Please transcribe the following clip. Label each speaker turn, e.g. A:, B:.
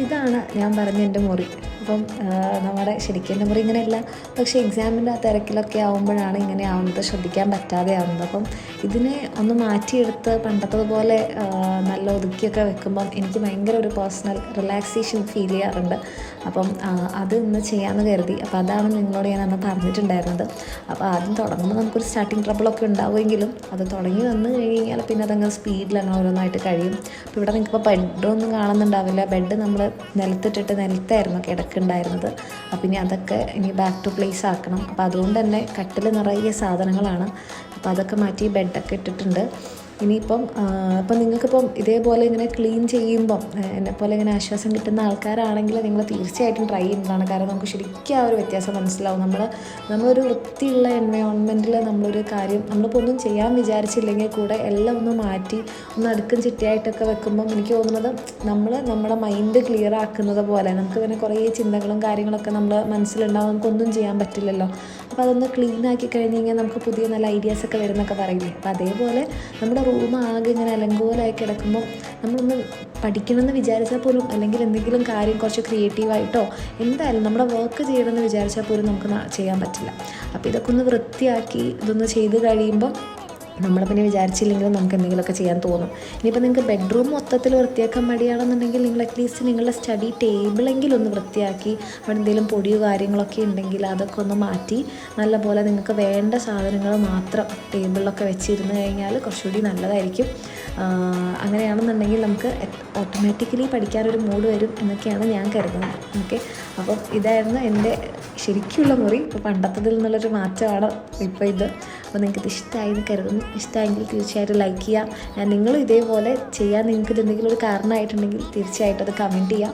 A: ഇതാണ് ഞാൻ പറഞ്ഞ എൻ്റെ മുറി. അപ്പം നമ്മുടെ ശരിക്കും എൻ്റെ മുറി ഇങ്ങനെയല്ല, പക്ഷേ എക്സാമിൻ്റെ ആ തിരക്കിലൊക്കെ ആകുമ്പോഴാണ് ഇങ്ങനെ ആവുന്നത്, ശ്രദ്ധിക്കാൻ പറ്റാതെ ആവുന്നത്. അപ്പം ഇതിനെ ഒന്ന് മാറ്റിയെടുത്ത് പണ്ടത്തതുപോലെ നല്ല ഒതുക്കിയൊക്കെ വെക്കുമ്പം എനിക്ക് ഭയങ്കര ഒരു പേഴ്സണൽ റിലാക്സേഷൻ ഫീൽ ചെയ്യാറുണ്ട്. അപ്പം അത് ഇന്ന് ചെയ്യാമെന്ന് കരുതി. അപ്പോൾ അതാണ് നിങ്ങളോട് ഞാൻ അന്ന് പറഞ്ഞിട്ടുണ്ടായിരുന്നത്. അപ്പോൾ ആദ്യം തുടങ്ങുമ്പോൾ നമുക്കൊരു സ്റ്റാർട്ടിങ് ട്രബിളൊക്കെ ഉണ്ടാവുമെങ്കിലും അത് തുടങ്ങി വന്നു കഴിഞ്ഞാൽ പിന്നെ അതങ്ങ് സ്പീഡിലങ്ങ് ഓരോന്നായിട്ട് കഴിയും. അപ്പോൾ ഇവിടെ നിങ്ങൾക്കിപ്പോൾ ബെഡൊന്നും കാണുന്നുണ്ടാവില്ല. ബെഡ് നമ്മൾ നിലത്തിട്ടിട്ട് നിലത്തായിരുന്നു കിടക്കുന്നുണ്ടായിരുന്നത്. അപ്പം ഇനി അതൊക്കെ ഇനി ബാക്ക് ടു പ്ലേസ് ആക്കണം. അപ്പോൾ അതുകൊണ്ട് തന്നെ കട്ടിൽ നിറയെ സാധനങ്ങളാണ്. അപ്പോൾ അതൊക്കെ മാറ്റി ബെഡൊക്കെ ഇട്ടിട്ടുണ്ട്. ഇനിയിപ്പം നിങ്ങൾക്കിപ്പം ഇതേപോലെ ഇങ്ങനെ ക്ലീൻ ചെയ്യുമ്പം എന്നെപ്പോലെ ഇങ്ങനെ ആശ്വാസം കിട്ടുന്ന ആൾക്കാരാണെങ്കിൽ നിങ്ങൾ തീർച്ചയായിട്ടും ട്രൈ ചെയ്യുന്നതാണ്. കാരണം നമുക്ക് ശരിക്കും ആ ഒരു വ്യത്യാസം മനസ്സിലാവും. നമ്മളൊരു വൃത്തിയുള്ള എൻവയോൺമെൻറ്റിൽ നമ്മളൊരു കാര്യം നമ്മളിപ്പോൾ ഒന്നും ചെയ്യാൻ വിചാരിച്ചില്ലെങ്കിൽ കൂടെ എല്ലാം ഒന്ന് മാറ്റി ഒന്ന് അടുക്കും ചിട്ടയായിട്ടൊക്കെ വെക്കുമ്പം എനിക്ക് തോന്നുന്നത് നമ്മുടെ മൈൻഡ് ക്ലിയർ ആക്കുന്നത് പോലെ നമുക്ക് പിന്നെ കുറേ ചിന്തകളും കാര്യങ്ങളൊക്കെ നമ്മൾ മനസ്സിലുണ്ടാവും. നമുക്കൊന്നും ചെയ്യാൻ പറ്റില്ലല്ലോ. അപ്പോൾ അതൊന്ന് ക്ലീൻ ആക്കി കഴിഞ്ഞ് കഴിഞ്ഞാൽ നമുക്ക് പുതിയ നല്ല ഐഡിയാസൊക്കെ വരുന്നൊക്കെ പറയില്ലേ. അപ്പോൾ അതേപോലെ നമ്മുടെ റൂം ആകെ ഇങ്ങനെ അലങ്കോലമായി കിടക്കുമ്പോൾ നമ്മളൊന്ന് പഠിക്കണമെന്ന് വിചാരിച്ചാൽ പോലും, അല്ലെങ്കിൽ എന്തെങ്കിലും കാര്യം കുറച്ച് ക്രിയേറ്റീവായിട്ടോ എന്തായാലും നമ്മുടെ വർക്ക് ചെയ്യണമെന്ന് വിചാരിച്ചാൽ പോലും നമുക്ക് ചെയ്യാൻ പറ്റില്ല. അപ്പോൾ ഇതൊക്കെ ഒന്ന് വൃത്തിയാക്കി ഇതൊന്ന് ചെയ്ത് കഴിയുമ്പോൾ നമ്മൾ പിന്നെ വിചാരിച്ചില്ലെങ്കിലും നമുക്ക് എന്തെങ്കിലുമൊക്കെ ചെയ്യാൻ തോന്നും. ഇനിയിപ്പോൾ നിങ്ങൾക്ക് ബെഡ്റൂം മൊത്തത്തിൽ വൃത്തിയാക്കാൻ മടിയാണെന്നുണ്ടെങ്കിൽ നിങ്ങൾ അറ്റ്ലീസ്റ്റ് നിങ്ങളുടെ സ്റ്റഡി ടേബിളെങ്കിലും ഒന്ന് വൃത്തിയാക്കി അവിടെ എന്തെങ്കിലും പൊടിയോ കാര്യങ്ങളൊക്കെ ഉണ്ടെങ്കിൽ അതൊക്കെ ഒന്ന് മാറ്റി നല്ലപോലെ നിങ്ങൾക്ക് വേണ്ട സാധനങ്ങൾ മാത്രം ടേബിളിലൊക്കെ വെച്ചിരുന്ന് കഴിഞ്ഞാൽ കുറച്ചുകൂടി നല്ലതായിരിക്കും. അങ്ങനെയാണെന്നുണ്ടെങ്കിൽ നമുക്ക് ഓട്ടോമാറ്റിക്കലി പഠിക്കാനൊരു മൂഡ് വരും എന്നൊക്കെയാണ് ഞാൻ കരുതുന്നത്. ഓക്കെ, അപ്പം ഇതായിരുന്നു എൻ്റെ ശരിക്കുള്ള മുറി. ഇപ്പോൾ പണ്ടത്തതിൽ നിന്നുള്ളൊരു മാറ്റമാണ് ഇപ്പോൾ ഇത്. അപ്പോൾ നിങ്ങൾക്കിത് ഇഷ്ടമായി എന്ന് കരുതുന്നു. ഇഷ്ടമായെങ്കിൽ തീർച്ചയായിട്ടും ലൈക്ക് ചെയ്യാം. നിങ്ങളും ഇതേപോലെ ചെയ്യാൻ നിങ്ങൾക്ക് എന്തെങ്കിലും ഒരു കാരണമായിട്ടുണ്ടെങ്കിൽ തീർച്ചയായിട്ടും അത് കമൻറ്റ് ചെയ്യാം.